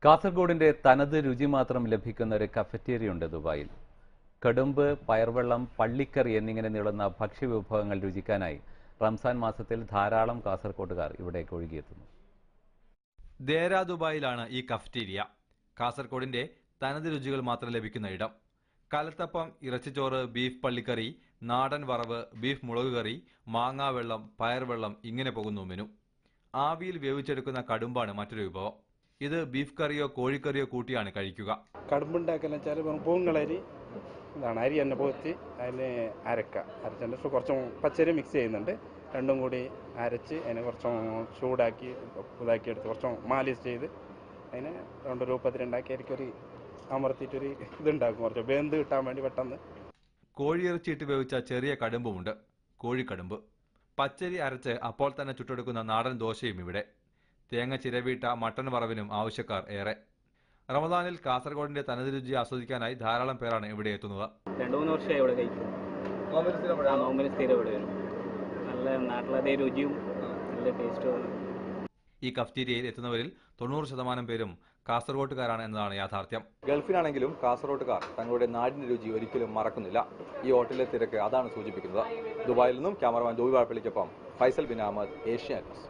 കാസർഗോഡിന്റെ തനത് രുചി മാത്രം ലഭിക്കുന്ന ഒരു കഫറ്റേരിയ ഉണ്ട് ദുബായിൽ. കടുമ്പ്, പയർവെള്ളം, പള്ളിക്കറി എന്നിങ്ങനെ നീളുന്ന ഭക്ഷ്യവിഭവങ്ങൾ രുചിക്കാനായി റംസാൻ മാസത്തിൽ ധാരാളം കാസർഗോട്ടുകാർ ഇവിടേക്ക് ഒഴുകിയെത്തുന്നു. ദേരാ ദുബായിലാണ് ഈ കഫറ്റേരിയ. കാസർഗോഡിന്റെ തനത് രുചികൾ മാത്രം ലഭിക്കുന്ന ഇടം. കലത്തപ്പം, ഇറച്ചിച്ചോറ്, ബീഫ് പള്ളിക്കറി, നാടൻ വറവ്, ബീഫ് മുളക് കറി, മാങ്ങാവെള്ളം, പയർവെള്ളം ഇങ്ങനെ പോകുന്നു മെനു. ആവിയിൽ വേവിച്ചെടുക്കുന്ന കടുമ്പാണ് മറ്റൊരു വിഭവം. ഇത് ബീഫ് കറിയോ കോഴിക്കറിയോ കൂട്ടിയാണ് കഴിക്കുക. കടുമ്പുണ്ടാക്കലെന്ന് വെച്ചാൽ പൂങ്കളരി ഇതാണ്, അരി തന്നെ പോത്തി അതിന് അരച്ചിട്ട് കുറച്ചും പച്ചരി മിക്സ് ചെയ്യുന്നുണ്ട്. രണ്ടും കൂടി അരച്ച് അതിനെ കുറച്ചും ചൂടാക്കി ഇതാക്കിയെടുത്ത് കുറച്ചും മാലിഷ് ചെയ്ത് അതിനെ രണ്ട് രൂപത്തിലുണ്ടാക്കി എനിക്കൊരു അമർത്തിയിട്ടൊരു ഇതുണ്ടാക്കും, കുറച്ച് വെന്ത് കിട്ടാൻ വേണ്ടി പെട്ടെന്ന്. കോഴിയിറച്ചിയിട്ട് വേവിച്ച ചെറിയ കടുമ്പുമുണ്ട്, കോഴിക്കടുമ്പ്. പച്ചരി അരച്ച് അപ്പോൾ തന്നെ ചുട്ടെടുക്കുന്ന നാടൻ ദോശയും ഇവിടെ. തേങ്ങ ചിരവിയിട്ട മട്ടൻ വറവിനും ആവശ്യക്കാർ ഏറെ. റമദാനിൽ കാസർഗോഡിന്റെ തനത് രുചി ആസ്വദിക്കാനായി ധാരാളം പേരാണ് ഇവിടെ എത്തുന്നത്. 2-3 വർഷമായി ഇവിടെ കഴിക്കും. നോമ്പിന് സ്ഥിരം ഇവിടെ വരും. നല്ല നാട്ടിലതേ രുചിയും നല്ല ടേസ്റ്റുമാണ്. ഈ കഫ്റ്റീരിയയിൽ എത്തുന്നവരിൽ 90% പേരും കാസർഗോട്ടുകാരാണ് എന്നതാണ് യാഥാർത്ഥ്യം. ഗൾഫിലാണെങ്കിലും കാസർഗോട്ടുകാർ തങ്ങളുടെ നാടിന്റെ രുചി ഒരിക്കലും മറക്കുന്നില്ല. ഈ ഹോട്ടലിലെ തിരക്ക് അതാണ് സൂചിപ്പിക്കുന്നത്. ദുബായിൽ നിന്നും cameraman Joy വാഴപ്പള്ളിക്കൊപ്പം Faisal bin Ahmed, Asianet.